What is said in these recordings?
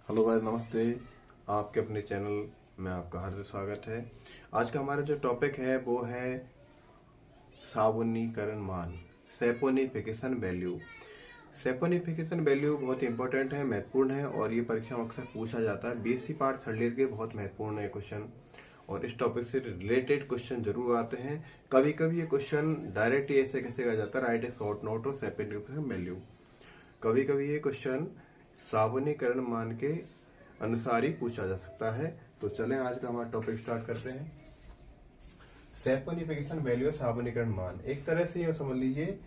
Hello guys, नमस्ते। आपके अपने चैनल में आपका हार्दिक स्वागत है। आज का हमारा जो टॉपिक है वो है साबुनीकरण मान, सेपोनिफिकेशन वैल्यू। सेपोनिफिकेशन वैल्यू बहुत इंपॉर्टेंट है, महत्वपूर्ण है और ये परीक्षा में अक्सर पूछा जाता है। बीएससी पार्ट थर्ड ईयर के बहुत महत्वपूर्ण है क्वेश्चन और इस टॉपिक से रिलेटेड क्वेश्चन जरूर आते हैं। कभी कभी ये क्वेश्चन डायरेक्ट ऐसे कैसे कहा जाता है, राइट ए शॉर्ट नोट और सेपोनिफिकेशन वैल्यू। कभी कभी ये क्वेश्चन साबुनीकरण मान के अनुसार ही पूछा जा सकता है। तो चलें आज का हमारा टॉपिक स्टार्ट करते हैं। सेपोनिफिकेशन वैल्यू, साबुनीकरण मान। एक तरह से ये समझ लीजिए,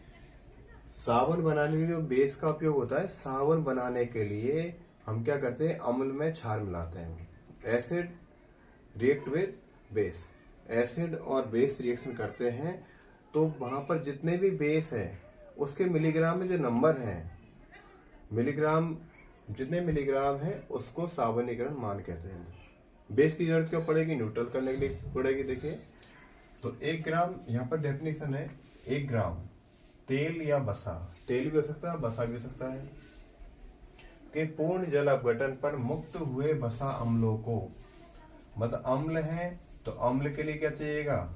साबुन बनाने के लिए जो बेस का उपयोग होता है, साबुन बनाने के लिए हम क्या करते हैं, अम्ल में क्षार मिलाते हैं। Acid react with base, acid और बेस रिएक्शन करते हैं तो वहां पर जितने भी बेस है उसके मिलीग्राम में जो नंबर है, मिलीग्राम, जितने मिलीग्राम है उसको साबुनीकरण मान कहते हैं। बेस की जरूरत क्यों पड़ेगी, न्यूट्रल करने के लिए पड़ेगी। देखिए तो 1 ग्राम, यहाँ पर डेफिनेशन है 1 ग्राम तेल या बसा, तेल भी हो सकता है बसा भी हो सकता है, के पूर्ण जल अपघटन पर मुक्त हुए बसा अम्लों को, मतलब अम्ल है तो अम्ल के लिए क्या चाहिएगा,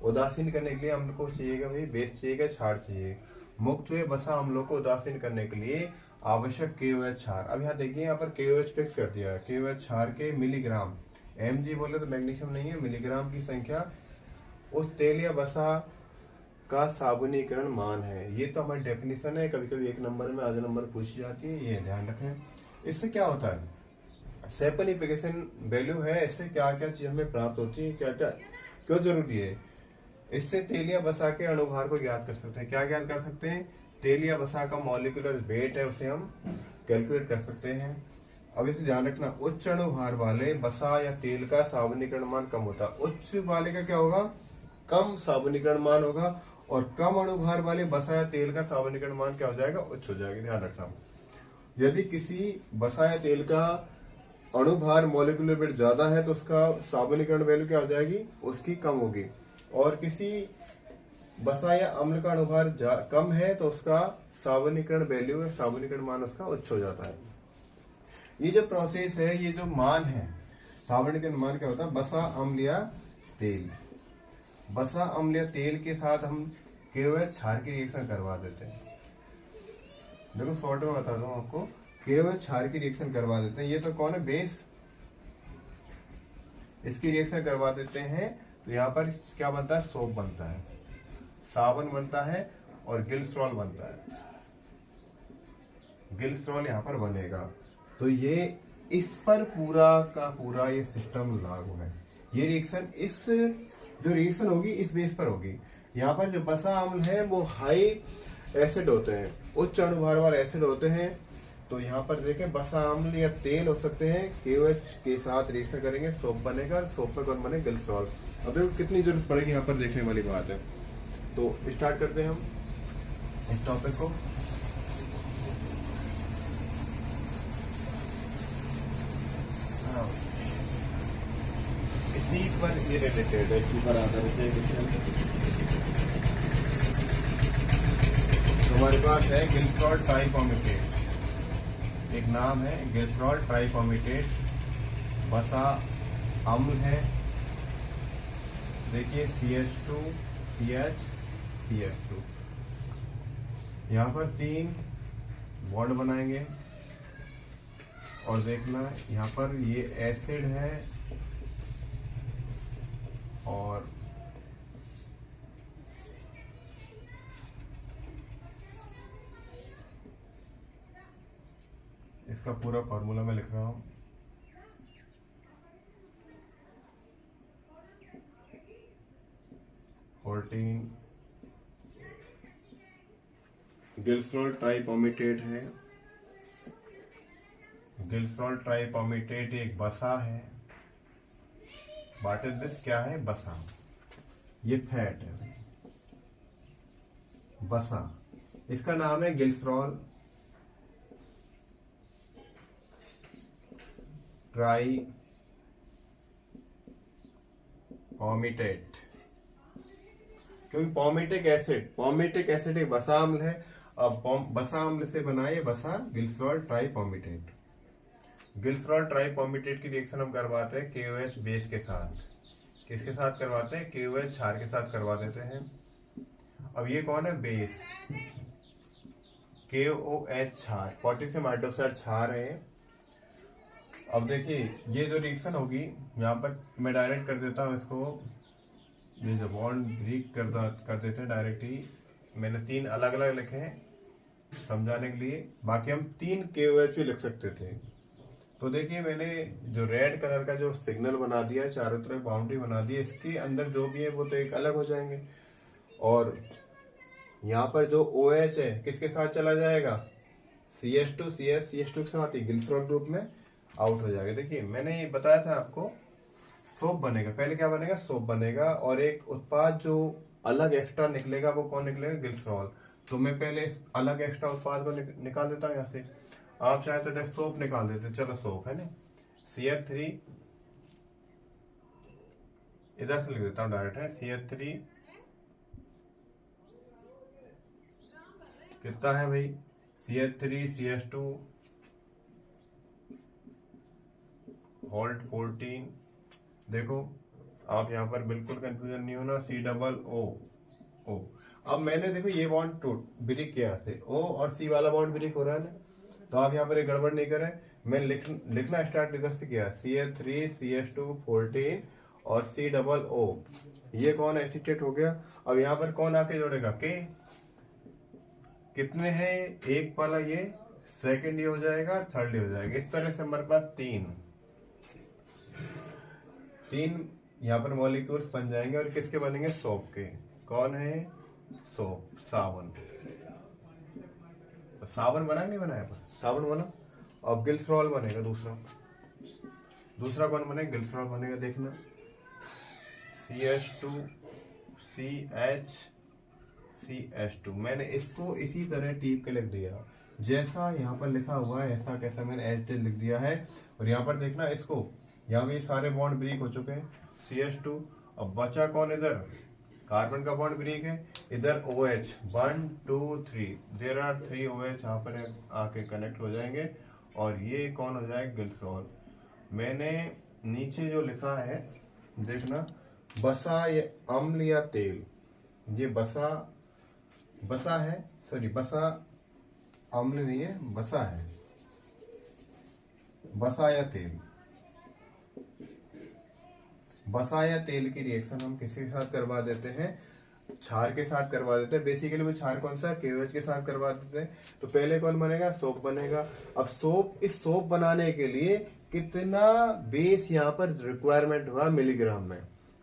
उदासीन करने के लिए अम्ल को चाहिएगा भाई, बेस चाहिएगा, क्षार चाहिए। मुक्त हुए बसा अम्लों को उदासीन करने के लिए आवश्यक KOH क्षार। अब यहाँ देखिए, यहाँ पर KOH फिक्स कर दिया है। KOH क्षार के मिलीग्राम, mg बोले तो मैग्नीशियम नहीं है, मिलीग्राम की संख्या उस तेल या बसा का साबुनीकरण मान है। ये तो हमारी डेफिनेशन है, कभी कभी 1 नंबर में आधे नंबर पूछी जाती है, ये ध्यान रखें। इससे क्या होता है, सेपोनिफिकेशन वैल्यू है, इससे क्या क्या चीज हमें प्राप्त होती है, क्या क्या क्यों जरूरी है। इससे तेल या बसा के अणुभार को ज्ञात कर सकते हैं। क्या ज्ञात कर सकते हैं, तेल या बसा का मॉलिक्यूलर वेट है उसे हम कैलकुलेट कर सकते हैं। अब इसे ध्यान रखना, उच्च अणुभार वाले बसा या तेल का साबुनीकरण मान कम होता है। उच्च वाले का क्या होगा, कम साबुनीकरण मान होगा, और कम अणुभार वाले बसा या तेल का साबुनीकरण मान क्या हो जाएगा, उच्च हो जाएगा। ध्यान रखना, यदि किसी बसा या तेल का अणुभार मॉलिक्यूलर वेट ज्यादा है तो उसका साबुनीकरण वैल्यू क्या हो जाएगी, उसकी कम होगी, और किसी बसा या अम्ल का अणुभार कम है तो उसका साबुनीकरण वैल्यू है, साबुनीकरण मान उसका उच्च हो जाता है। ये जो प्रोसेस है, ये जो मान है, साबुनीकरण मान क्या होता है, बसा अम्ल या तेल, बसा अम्ल या तेल के साथ हम KOH क्षार की रिएक्शन करवा देते हैं। देखो शॉर्ट में बता दूं आपको, KOH क्षार की रिएक्शन करवा देते हैं। ये तो कौन है, बेस, इसकी रिएक्शन करवा देते हैं तो यहाँ पर क्या बनता है, सोप बनता है, साबुन बनता है और ग्लिसरॉल बनता है। ग्लिसरॉल यहाँ पर बनेगा। तो ये इस पर पूरा का पूरा ये सिस्टम लागू है। ये रिएक्शन, इस जो रिएक्शन होगी इस बेस पर होगी। यहाँ पर जो बसा अम्ल है वो हाई एसिड होते हैं, उच्च अणुभार वाले एसिड होते हैं। तो यहाँ पर देखें, बसा अम्ल या तेल हो सकते हैं, KOH के साथ रिएक्शन करेंगे, सोप बनेगा, सोप में कौन बने, ग्लिसरॉल। अब देखो कितनी जरूरत पड़ेगी यहाँ पर देखने वाली बात है। तो स्टार्ट करते हैं हम इस टॉपिक को। इसी पर ये रिलेटेड है, इसी पर आधारित है क्वेश्चन। हमारे पास है ग्लिसरॉल ट्राइफॉर्मेटेट, एक नाम है ग्लिसरॉल ट्राइफॉर्मेटेट, बसा अम्ल है। देखिए CH2 CH CH2, यहाँ पर 3 बॉन्ड बनाएंगे और देखना यहाँ पर ये एसिड है और इसका पूरा फॉर्मूला मैं लिख रहा हूं। ग्लिसरॉल ट्राइफॉर्मेटेट है, ग्लिसरॉल ट्राइफॉर्मेटेट एक बसा है। व्हाट इज दिस, क्या है, बसा, ये फैट है, बसा, इसका नाम है ग्लिसरॉल ट्राइफॉर्मेटेट, क्योंकि पॉमेटिक एसिड एक बसा अम्ल है। अब बसा अम्ल से बना ये बसा ग्लिसरॉल ट्राइफॉर्मेटेट। ग्लिसरॉल ट्राइपॉम्बिटेट की रिएक्शन हम करवाते हैं KOH बेस के साथ। किसके साथ करवाते हैं? KOH क्षार के साथ करवा देते हैं। अब ये कौन है? बेस, KOH क्षार, पोटेशियम हाइड्रोक्साइड क्षार है। अब देखिए ये जो रिएक्शन होगी, यहाँ पर मैं डायरेक्ट कर देता हूँ इसको, ये जो बॉन्ड ब्रेक कर देते हैं डायरेक्ट ही। मैंने 3 अलग अलग लिखे हैं समझाने के लिए, बाकी हम 3 KOH भी लिख सकते थे। तो देखिए मैंने जो रेड कलर का जो सिग्नल बना दिया है, चारों तरफ बाउंड्री बना दी है, इसके अंदर जो भी है वो तो एक अलग हो जाएंगे। और यहाँ पर जो OH है किसके साथ चला जाएगा? CH2 CH2 के साथ ही ग्लिसरॉल ग्रुप में आउट हो जाएगा। देखिए मैंने ये बताया था आपको, सोप बनेगा। पहले क्या बनेगा? सोप बनेगा, और एक उत्पाद जो अलग एक्स्ट्रा निकलेगा वो कौन निकलेगा? ग्लिसरॉल। तो मैं पहले इस अलग एक्स्ट्रा उत्पाद को निकाल देता हूँ यहाँ से। आप चाहे तो सोप निकाल देते, चलो सोप है ना, CH3 इधर से लिख देता हूँ डायरेक्ट है, CH3 कितना है भाई? CH3 CH2 hold 14। देखो आप यहाँ पर बिल्कुल कंफ्यूजन नहीं होना, COO। अब मैंने देखो ये बॉन्ड टूट ब्रेक किया से, O और C वाला बॉन्ड ब्रेक हो रहा है ना, तो आप यहाँ पर एक गड़बड़ नहीं करें। मैं लिखना स्टार्ट इधर से किया, CH3 CH2 14 और COO। ये कौन एसिटेट हो गया। अब यहाँ पर कौन आके जोड़ेगा? K। कितने हैं? एक वाला ये, सेकंड ये हो जाएगा, थर्ड ये हो जाएगा। इस तरह से हमारे पास तीन यहाँ पर मॉलिक्यूल्स बन जाएंगे, और किसके बनेंगे? सोप के। कौन है? सोप, साबुन। तो साबुन बना नहीं बनाया पर साबुन बना। और ग्लिसरॉल बनेगा दूसरा कौन बनेगा? ग्लिसरॉल बनेगा। देखना CH2 CH2। मैंने इसको इसी तरह टीप के लिख दिया, जैसा यहाँ पर लिखा हुआ है ऐसा कैसा मैंने एच लिख दिया है। और यहाँ पर देखना इसको, यहाँ पे सारे बॉन्ड ब्रेक हो चुके हैं, CH2। अब बचा कौन? इधर कार्बन का बॉन्ड ब्रेक है, इधर OH 1 2 3, देयर आर 3 OH यहाँ पर आके कनेक्ट हो जाएंगे, और ये कौन हो जाएगा? ग्लिसरॉल। मैंने नीचे जो लिखा है देखना, बसा या अम्ल या तेल, ये बसा है, सॉरी बसा अम्ल नहीं है, बसा है, बसा या तेल की रिएक्शन हम किसके साथ करवा देते हैं? क्षार के साथ करवा देते हैं। बेसिकली वो क्षार कौन सा? KOH के साथ करवा देते हैं। तो पहले कौन बनेगा? सोप बनेगा। अब इस सोप बनाने के लिए कितना बेस यहाँ पर रिक्वायरमेंट हुआ? मिलीग्राम में।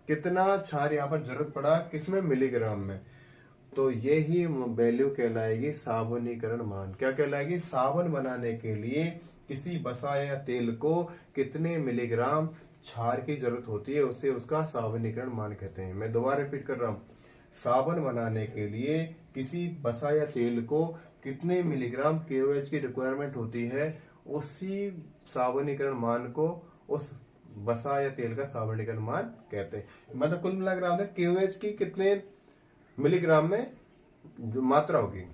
कितना क्षार यहाँ पर जरूरत पड़ा? किसमें? मिलीग्राम में। तो यही वैल्यू कहलाएगी साबुनीकरण मान। क्या कहलाएगी? साबुन बनाने के लिए किसी बसा या तेल को कितने मिलीग्राम क्षार की जरूरत होती है, उसे उसका साबुनीकरण मान कहते हैं। मैं दोबारा रिपीट कर रहा हूँ, साबुन बनाने के लिए किसी बसा या तेल को कितने मिलीग्राम KOH की रिक्वायरमेंट होती है, उसी साबुनीकरण मान को उस बसा या तेल का साबुनीकरण मान कहते हैं। मतलब कुल मिलाकर आपने KOH की कितने मिलीग्राम में जो मात्रा होगी,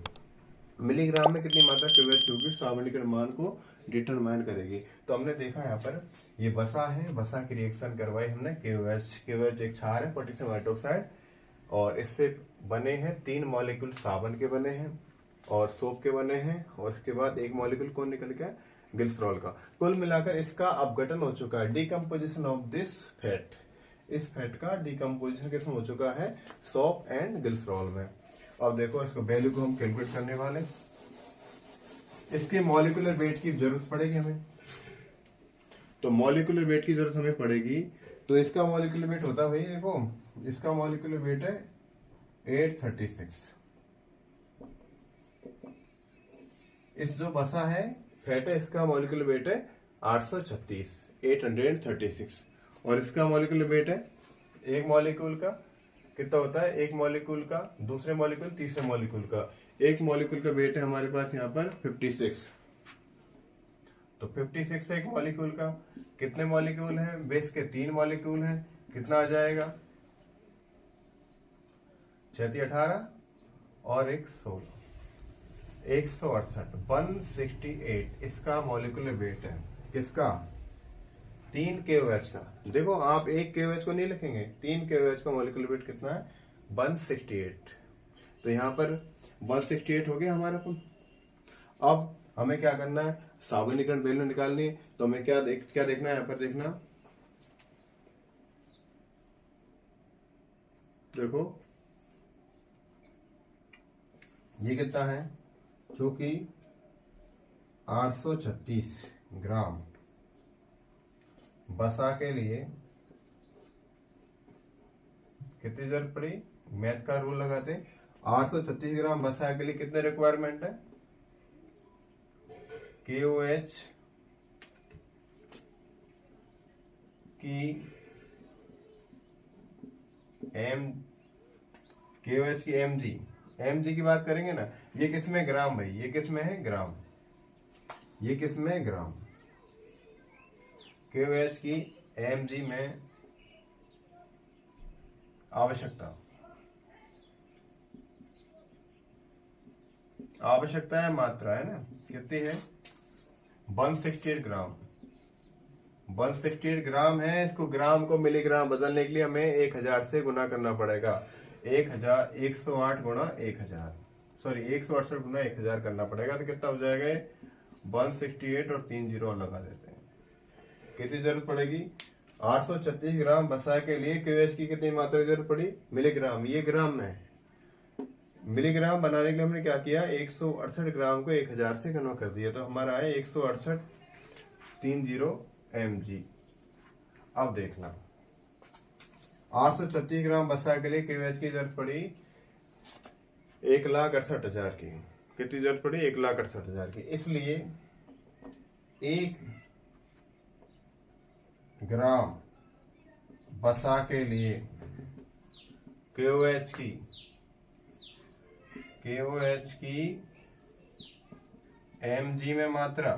मिलीग्राम में कितनी मात्रा KOH की होगी, साबुनीकरण मान को डिटरमाइन करेगी। तो हमने देखा यहाँ पर ये बसा है, बसा की रिएक्शन करवाई हमने KOH एक क्षार है, पोटेशियम हाइड्रोक्साइड, और इससे बने हैं 3 मॉलिक्यूल साबुन के बने हैं और सोप के बने हैं, और इसके बाद एक मॉलिक्यूल कौन निकल गया? ग्लिसरॉल का। कुल मिलाकर इसका अपघटन हो चुका है, डिकम्पोजिशन ऑफ दिस फैट। इस फैट का डिकम्पोजिशन किसमें हो चुका है? सोप एंड ग्लिसरॉल में। अब देखो इसको वैल्यू को हम कैलकुलेट करने वाले, इसके मॉलिक्यूलर वेट की जरूरत पड़ेगी हमें। तो मॉलिक्यूलर वेट की जरूरत हमें पड़ेगी, तो इसका मॉलिक्यूलर वेट होता है भाई, देखो इसका मॉलिक्यूलर वेट है 836। इस जो बसा है फैट है, इसका मॉलिक्यूलर वेट है 836, और इसका मॉलिक्यूलर वेट है एक मॉलिक्यूल का कितना होता है? एक मॉलिक्यूल का, दूसरे मॉलिक्यूल, तीसरे मॉलिक्यूल का, एक मॉलिक्यूल का वेट है हमारे पास यहाँ पर 56। तो 56 है एक मॉलिक्यूल का। कितने मॉलिक्यूल हैं? बेस के 3 मॉलिक्यूल हैं, कितना आ जाएगा? 6 18 और 1 16, 168 168 इसका मॉलिक्यूलर वेट है। किसका? 3 KOH का। देखो आप 1 KOH को नहीं लिखेंगे, 3 KOH का मॉलिक्यूलर वेट कितना है? 168। तो यहाँ पर 168 हो गया हमारा पुल। अब हमें क्या करना है? साबुनीकरण वैल्यू निकालनी है। तो हमें क्या देखना है? यहाँ पर देखना, देखो ये कितना है? जो कि 836 ग्राम बसा के लिए कितनी जरूरत पड़ी? मैथ का रूल लगाते हैं। 836 ग्राम बसा के लिए कितने रिक्वायरमेंट है? KOH की mg की बात करेंगे ना। ये किस में? ग्राम भाई। ये किस में है? ग्राम। ये किस में? ग्राम। KOH की mg में आवश्यकता है, मात्रा है ना, कितनी है? 168 ग्राम। 168 ग्राम है। इसको ग्राम को मिलीग्राम बदलने के लिए हमें 1000 से गुना करना पड़ेगा। 108 गुणा 1000, सॉरी 168 गुणा 1000 करना पड़ेगा। तो कितना हो जाएगा? 168 और 3 जीरो लगा देते हैं। कितनी जरूरत पड़ेगी? 836 ग्राम बसा के लिए KOH की कितनी मात्रा की जरूरत पड़ी? मिलीग्राम। ये ग्राम में है। मिलीग्राम बनाने के लिए हमने क्या किया? 168 ग्राम को 1000 से गुना कर दिया। तो हमारा है 168 30 mg। अब देखना, 836 ग्राम बसा के लिए KOH की जरूरत पड़ी 1,68,000 की। कितनी जरूरत पड़ी? 1,68,000 की। इसलिए 1 ग्राम बसा के लिए KOH की mg में मात्रा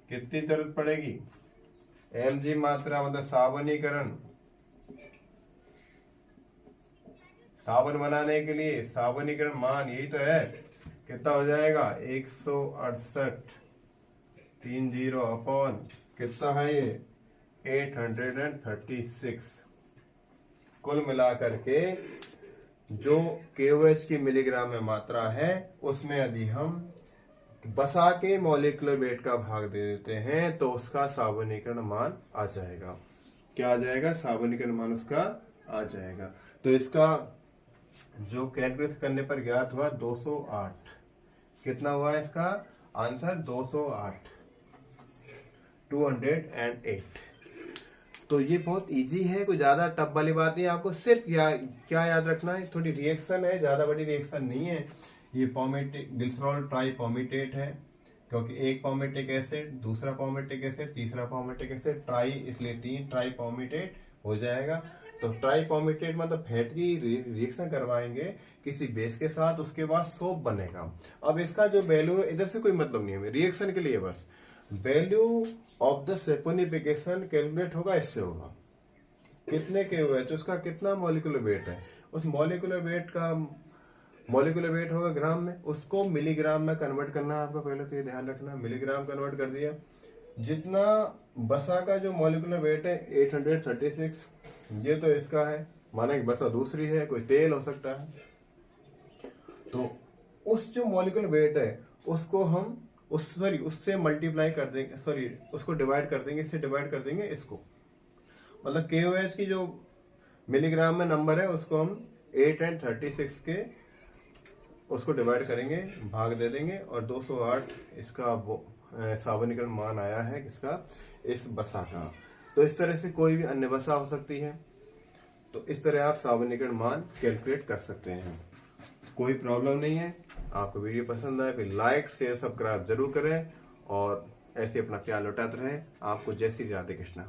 कितनी जरूरत पड़ेगी? mg मात्रा मतलब साबुनीकरण, साबुन बनाने के लिए साबुनीकरण मान यही तो है। कितना हो जाएगा? 168 30 अपॉन कितना है ये? 836। कुल मिलाकर के जो KOH की मिलीग्राम में मात्रा है उसमें यदि हम बसा के मॉलिक्यूलर वेट का भाग दे देते हैं तो उसका साबुनीकरण मान आ जाएगा। क्या आ जाएगा? साबुनीकरण मान उसका आ जाएगा। तो इसका जो कैलकुलेट करने पर ज्ञात हुआ 208। कितना हुआ इसका आंसर? 208, 208। तो ये बहुत इजी है, कोई ज्यादा टफ वाली बात नहीं। आपको सिर्फ क्या याद रखना है? थोड़ी रिएक्शन है, ज्यादा बड़ी रिएक्शन नहीं है। ये ग्लिसरॉल ट्राइपॉमेटेट है, क्योंकि एक पॉमेटिक एसिड, दूसरा पॉमेटिक एसिड, तीसरा पॉमेटिक एसिड, ट्राई, इसलिए 3 ट्राइपॉमेटेट हो जाएगा। तो ट्राइपॉमेटेट मतलब फैट की रिएक्शन करवाएंगे किसी बेस के साथ, उसके बाद सोप बनेगा। अब इसका जो वैल्यू इधर से कोई मतलब नहीं है, रिएक्शन के लिए बस value of the saponification calculate होगा, इससे होगा कितने KOH, उसका कितना मॉलिक्यूलर वेट है, उस मॉलिक्यूलर वेट होगा ग्राम में, उसको मिलीग्राम में कन्वर्ट करना है आपको। पहले तो ये ध्यान रखना, मिलीग्राम कन्वर्ट कर दिया। जितना बसा का जो मॉलिक्यूलर वेट है 836, ये तो इसका है, माना कि बसा दूसरी है, कोई तेल हो सकता है। तो उस जो मॉलिक्यूलर वेट है उसको हम उससे मल्टीप्लाई कर देंगे, सॉरी उसको डिवाइड कर देंगे, इससे डिवाइड कर देंगे इसको। मतलब KOH की जो मिलीग्राम में नंबर है उसको हम 8 और 36 के उसको डिवाइड करेंगे, भाग दे देंगे, और 208 इसका साबुनीकरण मान आया है किसका? इस बसा का। तो इस तरह से कोई भी अन्य बसा हो सकती है, तो इस तरह आप साबुनीकरण मान कैलकुलेट कर सकते हैं। कोई प्रॉब्लम नहीं है। आपको वीडियो पसंद आए फिर लाइक शेयर सब्सक्राइब जरूर करें और ऐसे अपना प्यार लौटाते रहें। आपको जय श्री राधे कृष्णा।